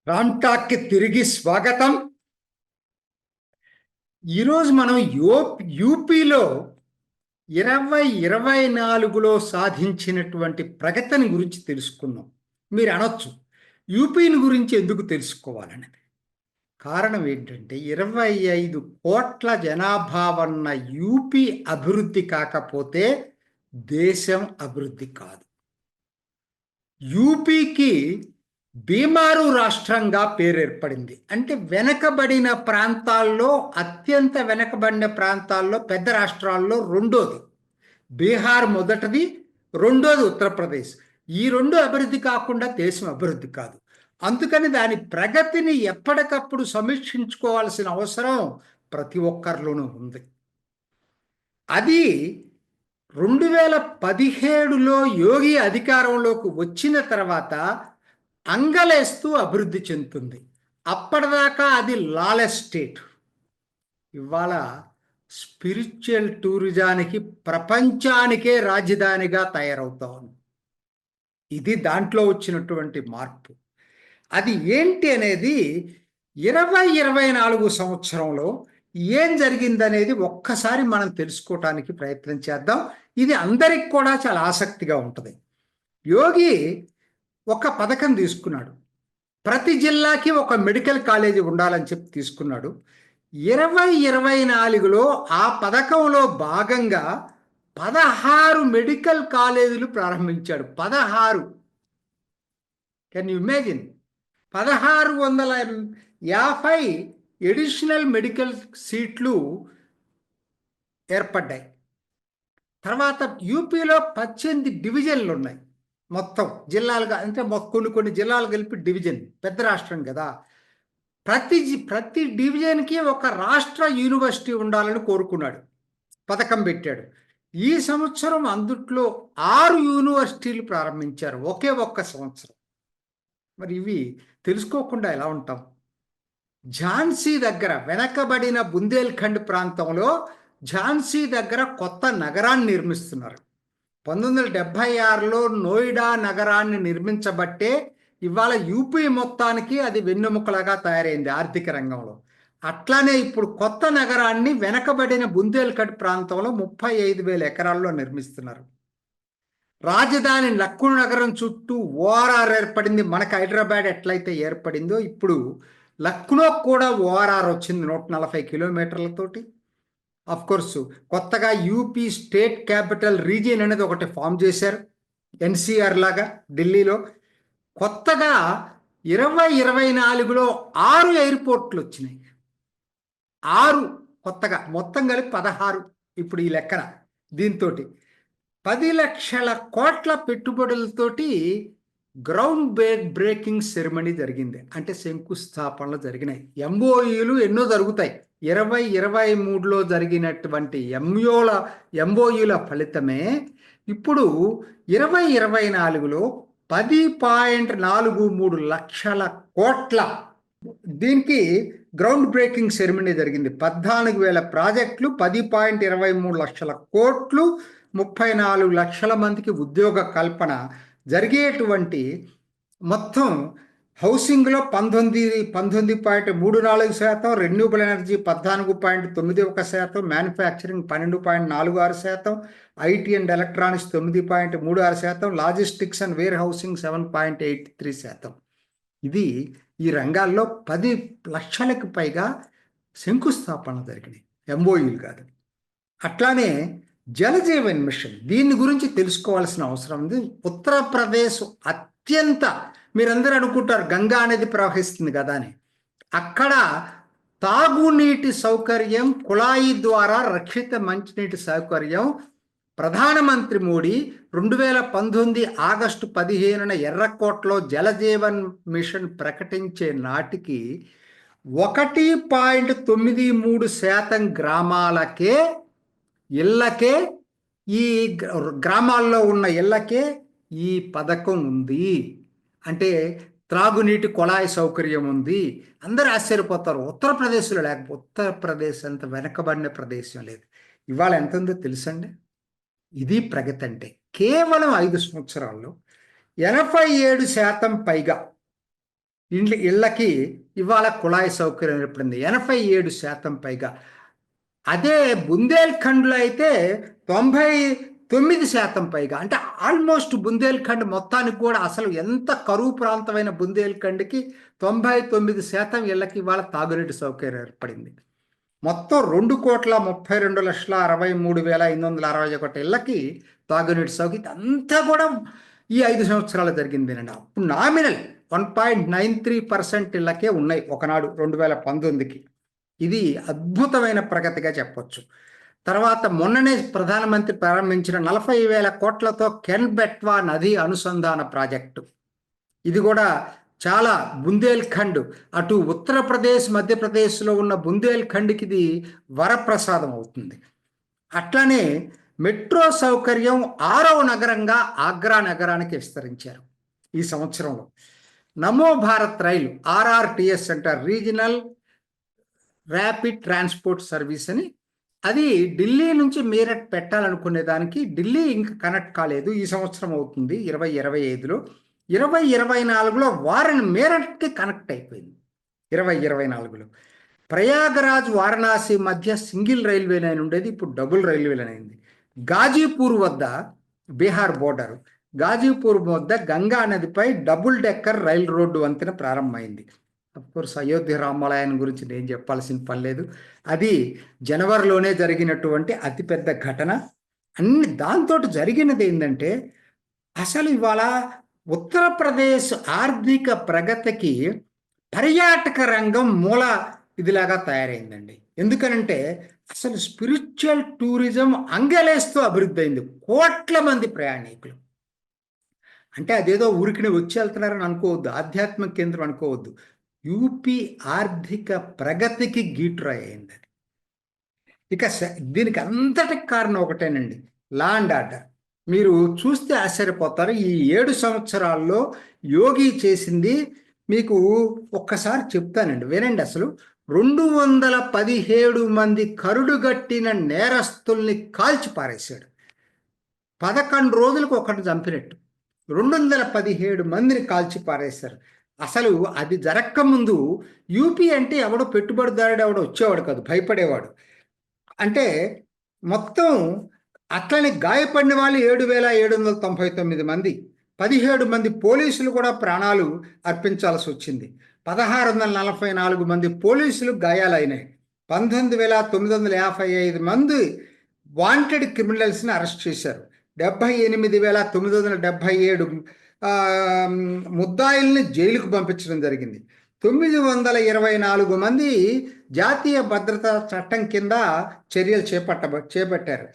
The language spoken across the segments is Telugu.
రామ్ టాక్కి తిరిగి స్వాగతం. ఈరోజు మనం యూపీలో 2024లో సాధించినటువంటి ప్రగతిని గురించి తెలుసుకున్నాం. మీరు అనొచ్చు, యూపీని గురించి ఎందుకు తెలుసుకోవాలని. కారణం ఏంటంటే 25 కోట్ల జనాభా ఉన్న యూపీ అభివృద్ధి కాకపోతే దేశం అభివృద్ధి కాదు. యూపీకి బీమారు రాష్ట్రంగా పేరు ఏర్పడింది. అంటే వెనకబడిన ప్రాంతాల్లో, అత్యంత వెనకబడిన ప్రాంతాల్లో, పెద్ద రాష్ట్రాల్లో రెండోది. బీహార్ మొదటిది, రెండోది ఉత్తరప్రదేశ్. ఈ రెండు అభివృద్ధి కాకుండా దేశం అభివృద్ధి కాదు. అందుకని దాని ప్రగతిని ఎప్పటికప్పుడు సమీక్షించుకోవాల్సిన అవసరం ప్రతి ఒక్కరిలోనూ ఉంది. అది 2017లో యోగి అధికారంలోకి వచ్చిన తర్వాత అంగలేస్తూ అభివృద్ధి చెందుతుంది. అప్పటిదాకా అది లాలెస్ స్టేట్. ఇవాళ స్పిరిచువల్ టూరిజానికి ప్రపంచానికే రాజధానిగా తయారవుతా ఉంది. ఇది దాంట్లో వచ్చినటువంటి మార్పు. అది ఏంటి అనేది 2024 సంవత్సరంలో ఏం జరిగిందనేది ఒక్కసారి మనం తెలుసుకోవటానికి ప్రయత్నం చేద్దాం. ఇది అందరికి కూడా చాలా ఆసక్తిగా ఉంటుంది. యోగి ఒక పథకం తీసుకున్నాడు. ప్రతి జిల్లాకి ఒక మెడికల్ కాలేజీ ఉండాలని చెప్పి తీసుకున్నాడు. 2024లో ఆ పథకంలో భాగంగా 16 మెడికల్ కాలేజీలు ప్రారంభించాడు. 16. Can you imagine? 1650 additional medical సీట్లు ఏర్పడ్డాయి. తర్వాత యూపీలో 18 డివిజన్లు ఉన్నాయి. మొత్తం జిల్లాలుగా, అంటే కొన్ని జిల్లాలు కలిపి డివిజన్. పెద్ద రాష్ట్రం కదా. ప్రతి డివిజన్కి ఒక రాష్ట్ర యూనివర్సిటీ ఉండాలని కోరుకున్నాడు, పథకం పెట్టాడు. ఈ సంవత్సరం అందుట్లో 6 యూనివర్సిటీలు ప్రారంభించారు ఒకే ఒక్క సంవత్సరం. మరి ఇవి తెలుసుకోకుండా ఎలా ఉంటాం? ఝాన్సీ దగ్గర, వెనకబడిన బుందేల్ఖండ్ ప్రాంతంలో ఝాన్సీ దగ్గర కొత్త నగరాన్ని నిర్మిస్తున్నారు. 1976లో నోయిడా నగరాన్ని నిర్మించబట్టే ఇవాళ యూపీ మొత్తానికి అది వెన్నెముకలాగా తయారైంది ఆర్థిక రంగంలో. అట్లానే ఇప్పుడు కొత్త నగరాన్ని వెనకబడిన బుందేల్ఖండ్ ప్రాంతంలో 35,000 ఎకరాల్లో నిర్మిస్తున్నారు. రాజధాని లక్నో నగరం చుట్టూ ఓఆర్ఆర్ ఏర్పడింది. మనకు హైదరాబాద్ ఎట్లయితే ఏర్పడిందో ఇప్పుడు లక్నో కూడా ఓఆర్ఆర్ వచ్చింది 140 కిలోమీటర్లతోటి. కోర్సు కొత్తగా యూపీ స్టేట్ క్యాపిటల్ రీజియన్ అనేది ఒకటి ఫామ్ చేశారు, ఎన్సీఆర్ లాగా ఢిల్లీలో. కొత్తగా 2024లో 6 ఎయిర్పోర్ట్లు వచ్చినాయి. 6 కొత్తగా, మొత్తం కలిపి 16 ఇప్పుడు ఈ లెక్కన. దీంతో 10 లక్షల కోట్ల పెట్టుబడులతోటి గ్రౌండ్ బ్రేకింగ్ సెరమనీ జరిగింది. అంటే శంకుస్థాపనలు జరిగినాయి. ఎంఓయూలు ఎన్నో జరుగుతాయి. 2023లో జరిగినటువంటి ఎంఓయూల ఫలితమే ఇప్పుడు 2024లో 10.43 లక్షల కోట్ల దీనికి గ్రౌండ్ బ్రేకింగ్ సెరమనీ జరిగింది. 14,000 ప్రాజెక్టులు, 10.23 లక్షల కోట్లు, 34 లక్షల మందికి ఉద్యోగ కల్పన జరిగేటువంటి మొత్తం హౌసింగ్లో 19.34%, renewable energy 14.91%, manufacturing 12.46%, IT and electronics 9.36%, logistics and warehousing 7.83%. ఇది ఈ రంగాల్లో 10 లక్షలకు పైగా శంకుస్థాపన జరిగినాయి, ఎంఓయూలు కాదు. అట్లానే జలజీవన్ మిషన్, దీని గురించి తెలుసుకోవాల్సిన అవసరం ఉంది. ఉత్తరప్రదేశ్ అత్యంత, మీరందరూ అనుకుంటారు గంగా అనేది ప్రవహిస్తుంది కదా అని, అక్కడ తాగునీటి సౌకర్యం, కుళాయి ద్వారా రక్షిత మంచినీటి సౌకర్యం ప్రధానమంత్రి మోడీ 2019 ఆగస్టు 15న ఎర్రకోటలో జలజీవన్ మిషన్ ప్రకటించే నాటికి 1.93% గ్రామాలకే, ఇళ్ళకే, ఈ గ్రామాల్లో ఉన్న ఇళ్ళకే ఈ పథకం ఉంది. అంటే త్రాగునీటి కుళాయి సౌకర్యం ఉంది. అందరూ ఆశ్చర్యపోతారు, ఉత్తరప్రదేశ్లో లేకపోతే. ఉత్తరప్రదేశ్ అంత వెనకబడిన ప్రదేశం లేదు. ఇవాళ ఎంత ఉందో తెలుసండి? ఇది ప్రగతి అంటే. కేవలం 5 సంవత్సరాల్లో 87% పైగా ఇళ్ళకి ఇవాళ కుళాయి సౌకర్యం ఏర్పడింది 87% పైగా. అదే బుందేల్ఖండ్లో అయితే 99% పైగా. అంటే ఆల్మోస్ట్ బుందేల్ఖండ్ మొత్తానికి కూడా అసలు ఎంత కరువు ప్రాంతమైన బుందేల్ఖండ్కి 99% ఇళ్ళకి ఇవాళ తాగునీటి సౌకర్యం ఏర్పడింది. మొత్తం 2,32,63,561 ఇళ్ళకి తాగునీటి సౌకర్యం అంతా కూడా ఈ 5 సంవత్సరాలు జరిగిందేనండి. అప్పుడు నామినల్ 1.93% ఇళ్ళకే ఉన్నాయి ఒకనాడు 2019కి. ఇది అద్భుతమైన ప్రగతిగా చెప్పొచ్చు. తర్వాత మొన్ననే ప్రధానమంత్రి ప్రారంభించిన 40,000 కోట్లతో కెన్ బెట్వా నది అనుసంధాన ప్రాజెక్టు. ఇది కూడా చాలా బుందేల్ఖండ్ అటు ఉత్తరప్రదేశ్ మధ్యప్రదేశ్లో ఉన్న బుందేల్ఖండ్కి ఇది వరప్రసాదం అవుతుంది. అట్లానే మెట్రో సౌకర్యం 6వ నగరంగా ఆగ్రా నగరానికి విస్తరించారు ఈ సంవత్సరంలో. నమో భారత్ రైలు RRTS అంటారు, రీజనల్ ర్యాపిడ్ ట్రాన్స్పోర్ట్ సర్వీస్ అని. అది ఢిల్లీ నుంచి మీరట్ పెట్టాలనుకునే దానికి ఢిల్లీ ఇంకా కనెక్ట్ కాలేదు, ఈ సంవత్సరం అవుతుంది 2025లో. 2024లో వారణి మీరట్కి కనెక్ట్ అయిపోయింది. 2024లో ప్రయాగరాజ్ వారణాసి మధ్య సింగిల్ రైల్వే లైన్ ఉండేది, ఇప్పుడు డబుల్ రైల్వే లైన్ అయింది. గాజీపూర్ వద్ద బీహార్ బోర్డర్, గాజీపూర్ వద్ద గంగా నదిపై డబుల్ డెక్కర్ రైల్ రోడ్డు వంతెన ప్రారంభమైంది. అఫ్కోర్స్ అయోధ్య రామాలయం గురించి నేను చెప్పాల్సిన పని లేదు, అది జనవరిలోనే జరిగినటువంటి అతిపెద్ద ఘటన. దాంతో జరిగినది ఏంటంటే అసలు ఇవాళ ఉత్తరప్రదేశ్ ఆర్థిక ప్రగతికి పర్యాటక రంగం మూల ఇదిలాగా తయారైందండి. ఎందుకనంటే అసలు స్పిరిచువల్ టూరిజం అంగలేస్తూ అభివృద్ధి అయింది. కోట్ల మంది ప్రయాణికులు, అంటే అదేదో ఊరికి వచ్చి వెళ్తున్నారని అనుకోవద్దు, ఆధ్యాత్మిక కేంద్రం అనుకోవద్దు. యూపీ ఆర్థిక ప్రగతికి గీటురాయి అయింది. ఇక దీనికి అంతటికి కారణం ఒకటేనండి, లా అండ్ ఆర్డర్. మీరు చూస్తే ఆశ్చర్యపోతారు. ఈ 7 సంవత్సరాల్లో యోగి చేసింది మీకు ఒక్కసారి చెప్తానండి, వినండి. అసలు 217 మంది కరుడుగట్టిన నేరస్తుల్ని కాల్చి పారేశాడు. 11 రోజులకు ఒకటి చంపినట్టు 217 మందిని కాల్చి పారేశారు. అసలు అది జరగకముందు యూపీ అంటే ఎవడో పెట్టుబడిదారుడు ఎవడో వచ్చేవాడు కాదు, భయపడేవాడు. అంటే మొత్తం అట్లనే గాయపడిన వాళ్ళు 7,799 మంది, 17 మంది పోలీసులు కూడా ప్రాణాలు అర్పించాల్సి వచ్చింది. 1,644 మంది పోలీసులు గాయాలైనాయి. 19,955 మంది వాంటెడ్ క్రిమినల్స్ని అరెస్ట్ చేశారు. 78,977 ముద్దాయిల్ని జైలుకు పంపించడం జరిగింది. 924 మంది జాతీయ భద్రతా చట్టం కింద చర్యలు చేపట్టారు.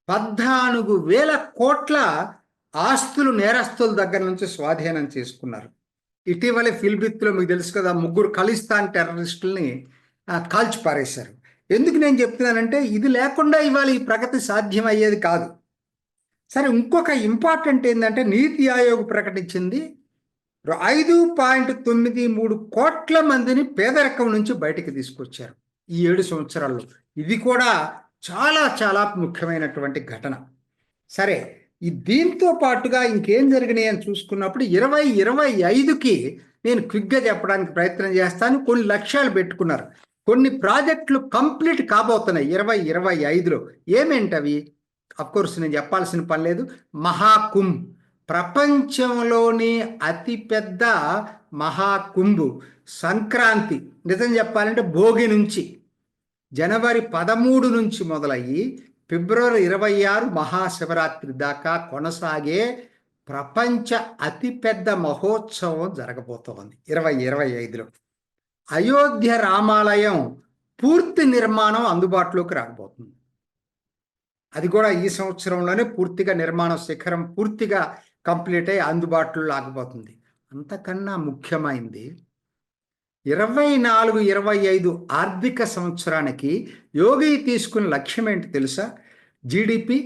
14,000 కోట్ల ఆస్తులు నేరస్తుల దగ్గర నుంచి స్వాధీనం చేసుకున్నారు. ఇటీవలే ఫిల్బిత్లో మీకు తెలుసు కదా, 3 ఖలిస్తాన్ టెర్రరిస్టుల్ని కాల్చి పారేశారు. ఎందుకు నేను చెప్తున్నానంటే ఇది లేకుండా ఇవాళ ఈ ప్రగతి సాధ్యం అయ్యేది కాదు. సరే, ఇంకొక ఇంపార్టెంట్ ఏంటంటే నీతి ఆయోగ్ ప్రకటించింది 5.93 కోట్ల మందిని పేదరికం నుంచి బయటికి తీసుకొచ్చారు ఈ 7 సంవత్సరాల్లో. ఇది కూడా చాలా చాలా ముఖ్యమైనటువంటి ఘటన. సరే, దీంతో పాటుగా ఇంకేం జరిగినాయి అని చూసుకున్నప్పుడు 2025కి నేను క్విక్గా చెప్పడానికి ప్రయత్నం చేస్తాను. కొన్ని లక్ష్యాలు పెట్టుకున్నారు, కొన్ని ప్రాజెక్టులు కంప్లీట్ కాబోతున్నాయి 2025లో. ఏమేంటవి? అఫ్కోర్స్ నేను చెప్పాల్సిన పని లేదు. మహాకుంభ్, ప్రపంచంలోని అతిపెద్ద మహాకుంభ్ సంక్రాంతి, నిజం చెప్పాలంటే భోగి నుంచి జనవరి 13 నుంచి మొదలయ్యి ఫిబ్రవరి 26 మహాశివరాత్రి దాకా కొనసాగే ప్రపంచ అతిపెద్ద మహోత్సవం జరగబోతోంది 2025లో. అయోధ్య రామాలయం పూర్తి నిర్మాణం అందుబాటులోకి రాకపోతుంది. అది కూడా ఈ సంవత్సరంలోనే పూర్తిగా నిర్మాణ శిఖరం పూర్తిగా కంప్లీట్ అయ్యి అందుబాటులో రాకపోతుంది. అంతకన్నా ముఖ్యమైనది 24-25 ఆర్థిక సంవత్సరానికి యోగి తీసుకున్న లక్ష్యం ఏంటి తెలుసా? జీడిపి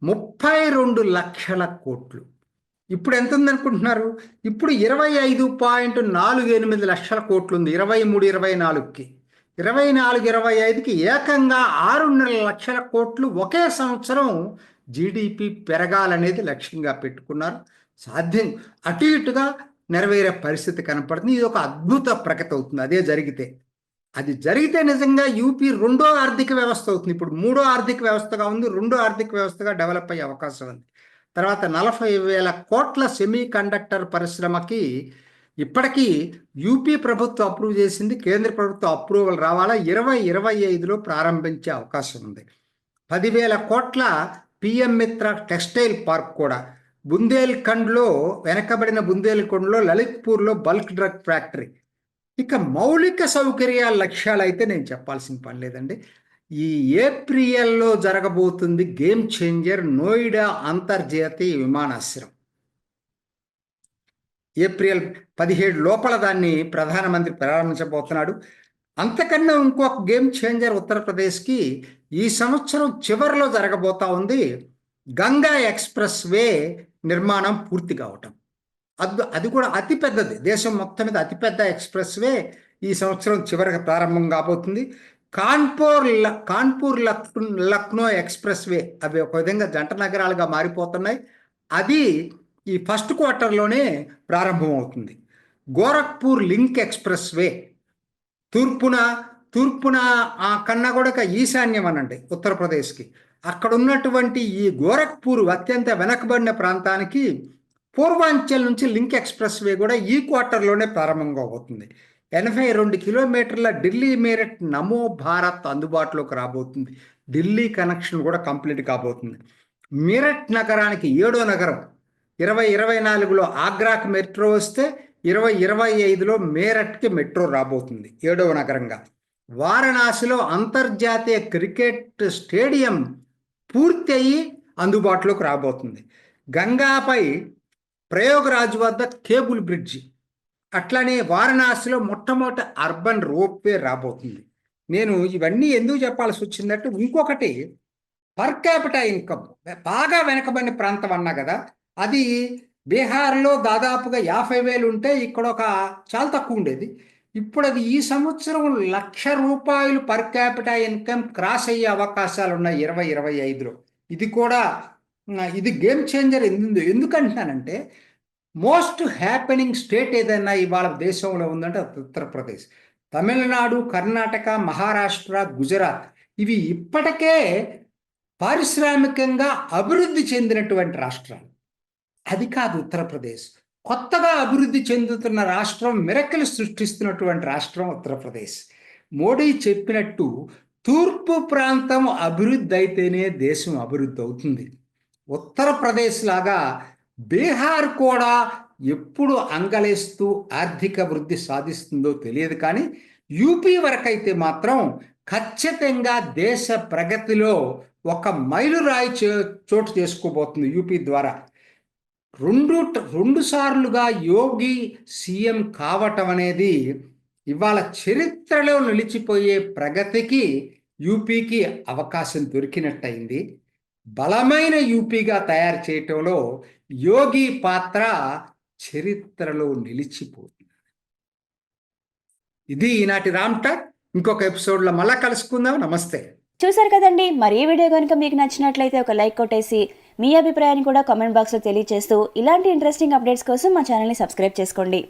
32 లక్షల కోట్లు. ఇప్పుడు ఎంత ఉందనుకుంటున్నారు? ఇప్పుడు 25.48 లక్షల కోట్లు ఉంది 23-24కి. 24-25కి ఏకంగా 6.5 లక్షల కోట్లు ఒకే సంవత్సరం జీడిపి పెరగాలనేది లక్ష్యంగా పెట్టుకున్నారు. సాధ్యం, అటు ఇటుగా నెరవేరే పరిస్థితి కనపడుతుంది. ఇది ఒక అద్భుత ప్రగతి అవుతుంది అదే జరిగితే. అది జరిగితే నిజంగా యూపీ రెండో ఆర్థిక వ్యవస్థ అవుతుంది. ఇప్పుడు మూడో ఆర్థిక వ్యవస్థగా ఉంది, రెండో ఆర్థిక వ్యవస్థగా డెవలప్ అయ్యే అవకాశం ఉంది. తర్వాత 40,000 కోట్ల సెమీ కండక్టర్ పరిశ్రమకి ఇప్పటికీ యూపీ ప్రభుత్వం అప్రూవ్ చేసింది, కేంద్ర ప్రభుత్వం అప్రూవల్ రావాలా, 2025లో ప్రారంభించే అవకాశం ఉంది. 10,000 కోట్ల పిఎం మిత్ర టెక్స్టైల్ పార్క్ కూడా బుందేల్ఖండ్లో, వెనకబడిన బుందేల్ఖండ్లో లలిత్పూర్లో బల్క్ డ్రగ్ ఫ్యాక్టరీ. ఇక మౌలిక సౌకర్యాల లక్ష్యాలు అయితే నేను చెప్పాల్సిన పని లేదండి. ఈ ఏప్రిల్లో జరగబోతుంది గేమ్ చేంజర్ నోయిడా అంతర్జాతీయ విమానాశ్రయం. ఏప్రిల్ 17 లోపల దాన్ని ప్రధానమంత్రి ప్రారంభించబోతున్నాడు. అంతకన్నా ఇంకొక గేమ్ చేంజర్ ఉత్తరప్రదేశ్కి ఈ సంవత్సరం చివరిలో జరగబోతా ఉంది. గంగా ఎక్స్ప్రెస్ వే నిర్మాణం పూర్తి కావటం. అది కూడా అతిపెద్దది, దేశం మొత్తం మీద అతిపెద్ద ఎక్స్ప్రెస్ వే ఈ సంవత్సరం చివరికి ప్రారంభం కాబోతుంది. కాన్పూర్ లక్నో ఎక్స్ప్రెస్ వే అవి ఒక విధంగా జంట నగరాలుగా మారిపోతున్నాయి. అది ఈ ఫస్ట్ క్వార్టర్లోనే ప్రారంభం అవుతుంది. గోరఖ్పూర్ లింక్ ఎక్స్ప్రెస్ వే తూర్పున ఆ కన్నా కూడా ఈశాన్యం అనండి ఉత్తరప్రదేశ్కి. అక్కడ ఉన్నటువంటి ఈ గోరఖ్పూర్ అత్యంత వెనకబడిన ప్రాంతానికి పూర్వాంచల్ నుంచి లింక్ ఎక్స్ప్రెస్ వే కూడా ఈ క్వార్టర్లోనే ప్రారంభంగా అవుతుంది. 82 కిలోమీటర్ల ఢిల్లీ మీరట్ నమో భారత్ అందుబాటులోకి రాబోతుంది. ఢిల్లీ కనెక్షన్ కూడా కంప్లీట్ కాబోతుంది. మీరట్ నగరానికి 7వ నగరం. 2024లో ఆగ్రాకి మెట్రో వస్తే 2025లో మీరట్కి మెట్రో రాబోతుంది 7వ నగరంగా. వారణాసిలో అంతర్జాతీయ క్రికెట్ స్టేడియం పూర్తి అయ్యి అందుబాటులోకి రాబోతుంది. గంగాపై ప్రయోగరాజ్ వద్ద కేబుల్ బ్రిడ్జి, అట్లనే వారణాసిలో మొట్టమొదటి అర్బన్ రోప్వే రాబోతుంది. నేను ఇవన్నీ ఎందుకు చెప్పాల్సి వచ్చిందంటే, ఇంకొకటి పర్ క్యాపిటా ఇన్కమ్ బాగా వెనకబడిన ప్రాంతం అన్నా కదా, అది బీహార్లో దాదాపుగా 50,000 ఉంటే ఇక్కడ చాలా తక్కువ ఉండేది. ఇప్పుడు అది ఈ సంవత్సరం ₹1,00,000 పర్ క్యాపిటా ఇన్కమ్ క్రాస్ అయ్యే అవకాశాలు ఉన్నాయి 2025లో. ఇది గేమ్ చేంజర్. ఎందుకంటున్నానంటే, మోస్ట్ హ్యాపెనింగ్ స్టేట్ ఏదైనా ఇవాళ దేశంలో ఉందంటే ఉత్తరప్రదేశ్. తమిళనాడు, కర్ణాటక, మహారాష్ట్ర, గుజరాత్ ఇవి ఇప్పటికే పారిశ్రామికంగా అభివృద్ధి చెందినటువంటి రాష్ట్రాలు. అది కాదు ఉత్తరప్రదేశ్. కొత్తగా అభివృద్ధి చెందుతున్న రాష్ట్రం, మిరకిల్ సృష్టిస్తున్నటువంటి రాష్ట్రం ఉత్తరప్రదేశ్. మోడీ చెప్పినట్టు తూర్పు ప్రాంతం అభివృద్ధి అయితేనే దేశం అభివృద్ధి అవుతుంది. ఉత్తరప్రదేశ్ లాగా బీహార్ కూడా ఎప్పుడు అంగలేస్తూ ఆర్థిక వృద్ధి సాధిస్తుందో తెలియదు, కానీ యూపీ వరకైతే మాత్రం ఖచ్చితంగా దేశ ప్రగతిలో ఒక మైలురాయి చోటు చేసుకోబోతుంది యూపీ ద్వారా. రెండు సార్లుగా యోగి సీఎం కావటం అనేది ఇవాళ చరిత్రలో నిలిచిపోయే ప్రగతికి యూపీకి అవకాశం దొరికినట్టయింది. బలమైన యూపీగా తయారు చేయటంలో యోగి పాత్ర చరిత్రలో నిలిచిపోతుంది. ఇది ఈనాటి రామ్ టాక్. ఇంకొక ఎపిసోడ్లో మళ్ళా కలుసుకుందాం. నమస్తే. చూసారు కదండి, మరి ఈ వీడియో కనుక మీకు నచ్చినట్లయితే ఒక లైక్ కొట్టేసి మీ అభిప్రాయాన్ని కూడా కామెంట్ బాక్స్లో తెలియజేస్తూ ఇలాంటి ఇంట్రెస్టింగ్ అప్డేట్స్ కోసం మా ఛానల్ని సబ్స్క్రైబ్ చేసుకోండి.